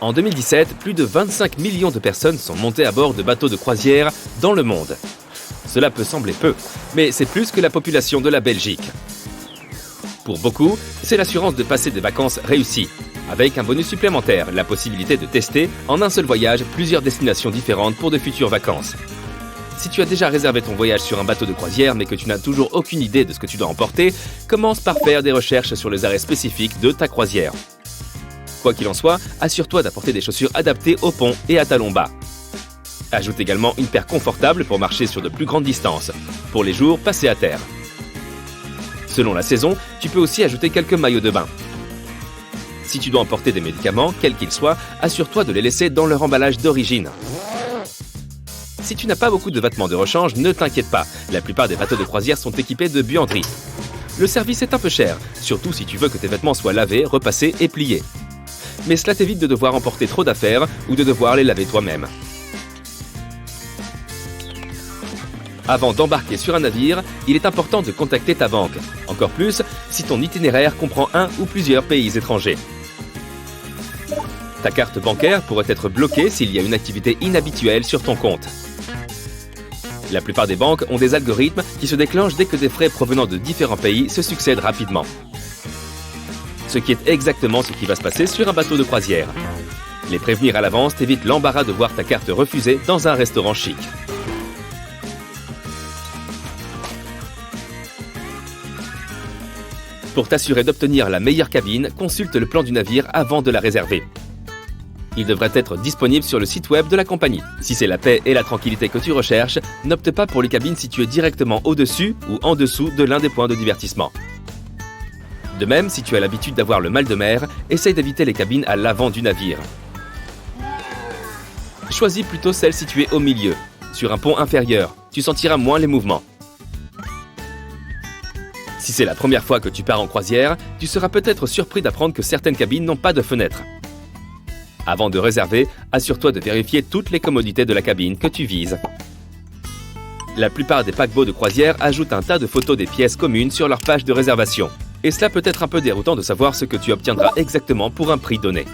En 2017, plus de 25 millions de personnes sont montées à bord de bateaux de croisière dans le monde. Cela peut sembler peu, mais c'est plus que la population de la Belgique. Pour beaucoup, c'est l'assurance de passer des vacances réussies, avec un bonus supplémentaire, la possibilité de tester en un seul voyage plusieurs destinations différentes pour de futures vacances. Si tu as déjà réservé ton voyage sur un bateau de croisière mais que tu n'as toujours aucune idée de ce que tu dois emporter, commence par faire des recherches sur les arrêts spécifiques de ta croisière. Quoi qu'il en soit, assure-toi d'apporter des chaussures adaptées au pont et à talons bas. Ajoute également une paire confortable pour marcher sur de plus grandes distances, pour les jours passés à terre. Selon la saison, tu peux aussi ajouter quelques maillots de bain. Si tu dois emporter des médicaments, quels qu'ils soient, assure-toi de les laisser dans leur emballage d'origine. Si tu n'as pas beaucoup de vêtements de rechange, ne t'inquiète pas, la plupart des bateaux de croisière sont équipés de buanderie. Le service est un peu cher, surtout si tu veux que tes vêtements soient lavés, repassés et pliés. Mais cela t'évite de devoir emporter trop d'affaires ou de devoir les laver toi-même. Avant d'embarquer sur un navire, il est important de contacter ta banque. Encore plus si ton itinéraire comprend un ou plusieurs pays étrangers. Ta carte bancaire pourrait être bloquée s'il y a une activité inhabituelle sur ton compte. La plupart des banques ont des algorithmes qui se déclenchent dès que des frais provenant de différents pays se succèdent rapidement. Ce qui est exactement ce qui va se passer sur un bateau de croisière. Les prévenir à l'avance t'évite l'embarras de voir ta carte refusée dans un restaurant chic. Pour t'assurer d'obtenir la meilleure cabine, consulte le plan du navire avant de la réserver. Il devrait être disponible sur le site web de la compagnie. Si c'est la paix et la tranquillité que tu recherches, n'opte pas pour les cabines situées directement au-dessus ou en dessous de l'un des points de divertissement. De même, si tu as l'habitude d'avoir le mal de mer, essaye d'éviter les cabines à l'avant du navire. Choisis plutôt celles situées au milieu, sur un pont inférieur. Tu sentiras moins les mouvements. Si c'est la première fois que tu pars en croisière, tu seras peut-être surpris d'apprendre que certaines cabines n'ont pas de fenêtre. Avant de réserver, assure-toi de vérifier toutes les commodités de la cabine que tu vises. La plupart des paquebots de croisière ajoutent un tas de photos des pièces communes sur leur page de réservation. Et cela peut être un peu déroutant de savoir ce que tu obtiendras exactement pour un prix donné.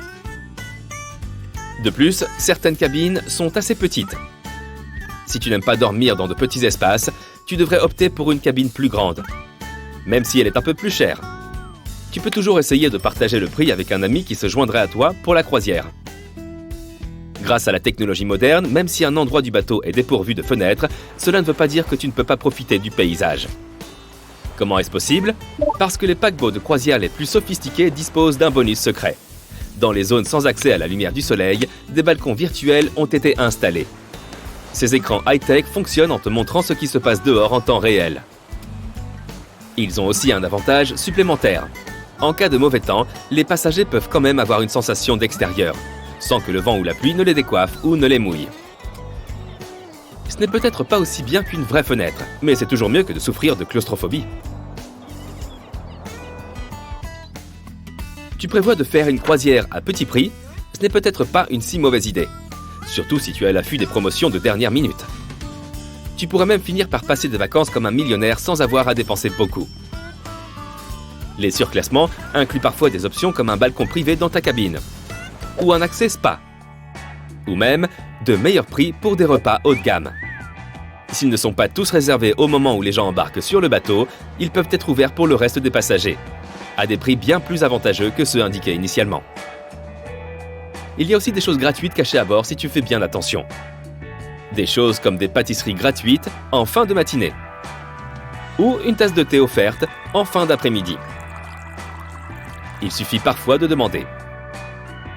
De plus, certaines cabines sont assez petites. Si tu n'aimes pas dormir dans de petits espaces, tu devrais opter pour une cabine plus grande, même si elle est un peu plus chère. Tu peux toujours essayer de partager le prix avec un ami qui se joindrait à toi pour la croisière. Grâce à la technologie moderne, même si un endroit du bateau est dépourvu de fenêtres, cela ne veut pas dire que tu ne peux pas profiter du paysage. Comment est-ce possible ? Parce que les paquebots de croisière les plus sophistiqués disposent d'un bonus secret. Dans les zones sans accès à la lumière du soleil, des balcons virtuels ont été installés. Ces écrans high-tech fonctionnent en te montrant ce qui se passe dehors en temps réel. Ils ont aussi un avantage supplémentaire. En cas de mauvais temps, les passagers peuvent quand même avoir une sensation d'extérieur, sans que le vent ou la pluie ne les décoiffe ou ne les mouille. Ce n'est peut-être pas aussi bien qu'une vraie fenêtre, mais c'est toujours mieux que de souffrir de claustrophobie. Tu prévois de faire une croisière à petit prix, ce n'est peut-être pas une si mauvaise idée, surtout si tu es à l'affût des promotions de dernière minute. Tu pourrais même finir par passer des vacances comme un millionnaire sans avoir à dépenser beaucoup. Les surclassements incluent parfois des options comme un balcon privé dans ta cabine, ou un accès spa, ou même de meilleurs prix pour des repas haut de gamme. S'ils ne sont pas tous réservés au moment où les gens embarquent sur le bateau, ils peuvent être ouverts pour le reste des passagers, à des prix bien plus avantageux que ceux indiqués initialement. Il y a aussi des choses gratuites cachées à bord si tu fais bien attention. Des choses comme des pâtisseries gratuites en fin de matinée, ou une tasse de thé offerte en fin d'après-midi. Il suffit parfois de demander.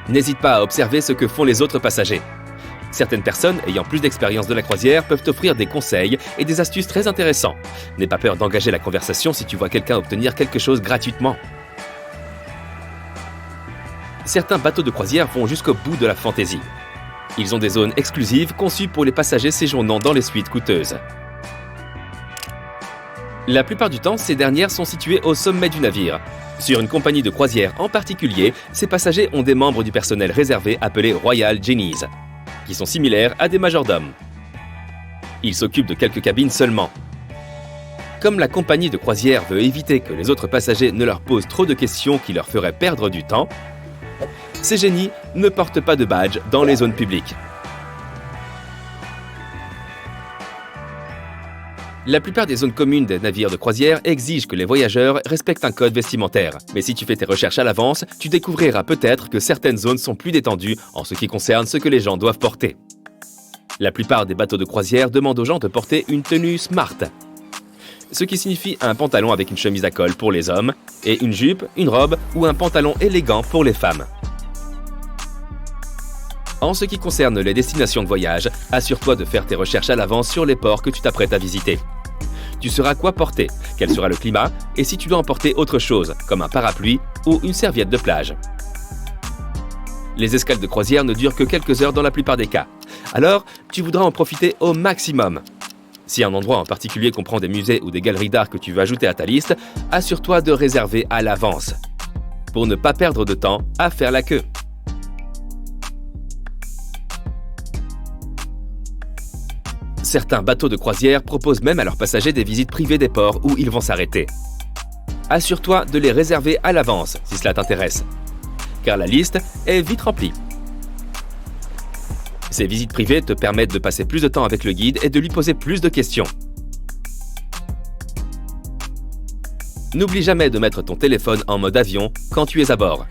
N'hésite pas à observer ce que font les autres passagers. Certaines personnes ayant plus d'expérience de la croisière peuvent t'offrir des conseils et des astuces très intéressants. N'aie pas peur d'engager la conversation si tu vois quelqu'un obtenir quelque chose gratuitement. Certains bateaux de croisière vont jusqu'au bout de la fantaisie. Ils ont des zones exclusives conçues pour les passagers séjournant dans les suites coûteuses. La plupart du temps, ces dernières sont situées au sommet du navire. Sur une compagnie de croisière en particulier, ces passagers ont des membres du personnel réservé appelés Royal Genies, qui sont similaires à des majordomes. Ils s'occupent de quelques cabines seulement. Comme la compagnie de croisière veut éviter que les autres passagers ne leur posent trop de questions qui leur feraient perdre du temps, Ces génies ne portent pas de badge dans les zones publiques. La plupart des zones communes des navires de croisière exigent que les voyageurs respectent un code vestimentaire. Mais si tu fais tes recherches à l'avance, tu découvriras peut-être que certaines zones sont plus détendues en ce qui concerne ce que les gens doivent porter. La plupart des bateaux de croisière demandent aux gens de porter une tenue smart, ce qui signifie un pantalon avec une chemise à col pour les hommes et une jupe, une robe ou un pantalon élégant pour les femmes. En ce qui concerne les destinations de voyage, assure-toi de faire tes recherches à l'avance sur les ports que tu t'apprêtes à visiter. Tu sauras quoi porter, quel sera le climat et si tu dois emporter autre chose, comme un parapluie ou une serviette de plage. Les escales de croisière ne durent que quelques heures dans la plupart des cas. Alors, tu voudras en profiter au maximum. Si un endroit en particulier comprend des musées ou des galeries d'art que tu veux ajouter à ta liste, assure-toi de réserver à l'avance, pour ne pas perdre de temps à faire la queue. Certains bateaux de croisière proposent même à leurs passagers des visites privées des ports où ils vont s'arrêter. Assure-toi de les réserver à l'avance si cela t'intéresse, car la liste est vite remplie. Ces visites privées te permettent de passer plus de temps avec le guide et de lui poser plus de questions. N'oublie jamais de mettre ton téléphone en mode avion quand tu es à bord.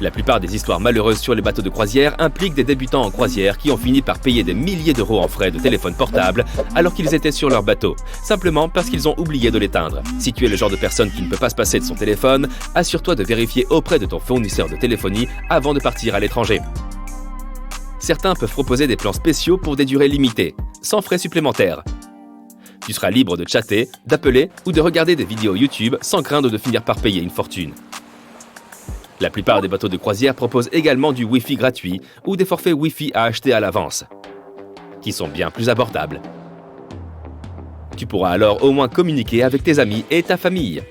La plupart des histoires malheureuses sur les bateaux de croisière impliquent des débutants en croisière qui ont fini par payer des milliers d'euros en frais de téléphone portable alors qu'ils étaient sur leur bateau, simplement parce qu'ils ont oublié de l'éteindre. Si tu es le genre de personne qui ne peut pas se passer de son téléphone, assure-toi de vérifier auprès de ton fournisseur de téléphonie avant de partir à l'étranger. Certains peuvent proposer des plans spéciaux pour des durées limitées, sans frais supplémentaires. Tu seras libre de chatter, d'appeler ou de regarder des vidéos YouTube sans craindre de finir par payer une fortune. La plupart des bateaux de croisière proposent également du Wi-Fi gratuit ou des forfaits Wi-Fi à acheter à l'avance, qui sont bien plus abordables. Tu pourras alors au moins communiquer avec tes amis et ta famille.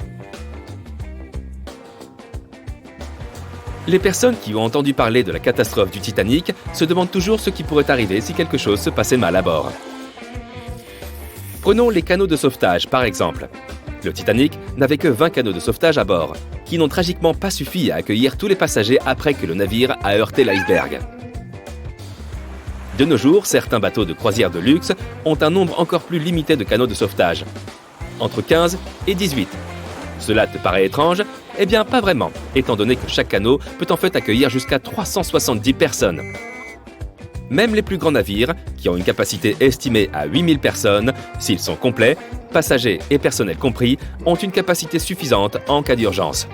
Les personnes qui ont entendu parler de la catastrophe du Titanic se demandent toujours ce qui pourrait arriver si quelque chose se passait mal à bord. Prenons les canaux de sauvetage par exemple. Le Titanic n'avait que 20 canaux de sauvetage à bord, qui n'ont tragiquement pas suffi à accueillir tous les passagers après que le navire a heurté l'iceberg. De nos jours, certains bateaux de croisière de luxe ont un nombre encore plus limité de canaux de sauvetage, entre 15 et 18. Cela te paraît étrange? Eh bien, pas vraiment, étant donné que chaque canot peut en fait accueillir jusqu'à 370 personnes. Même les plus grands navires, qui ont une capacité estimée à 8000 personnes, s'ils sont complets, passagers et personnel compris, ont une capacité suffisante en cas d'urgence.